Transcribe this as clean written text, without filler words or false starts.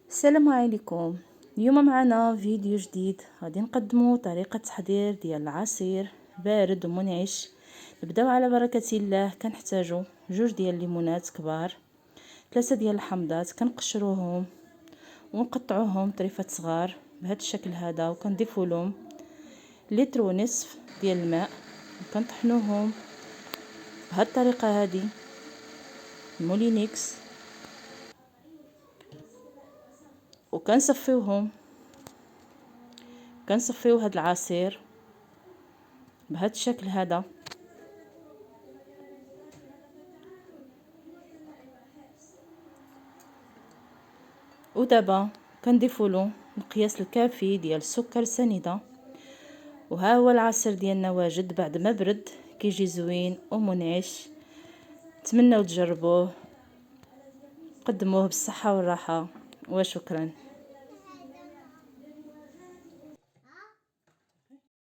السلام عليكم. اليوم معنا فيديو جديد غادي نقدمو طريقة تحضير ديال العصير بارد ومنعش. نبداو على بركة الله. كنحتاجو 2 ديال الليمونات كبار، 3 ديال الحمضات كنقشروهم ونقطعوهم طريفات صغار بهذا الشكل هذا، وكنضيفوا لهم لتر ونصف ديال الماء وكنطحنوهم بهذه الطريقة هذه مولينيكس، وكنصفيو هاد العصير بهذا الشكل هذا. ودابا كنضيفوا له القياس الكافي ديال السكر سنيده. وها هو العصير ديالنا واجد بعد ما برد، كيجي زوين ومنعش. نتمنوا تجربوه. قدموه بالصحه والراحه وشكرا.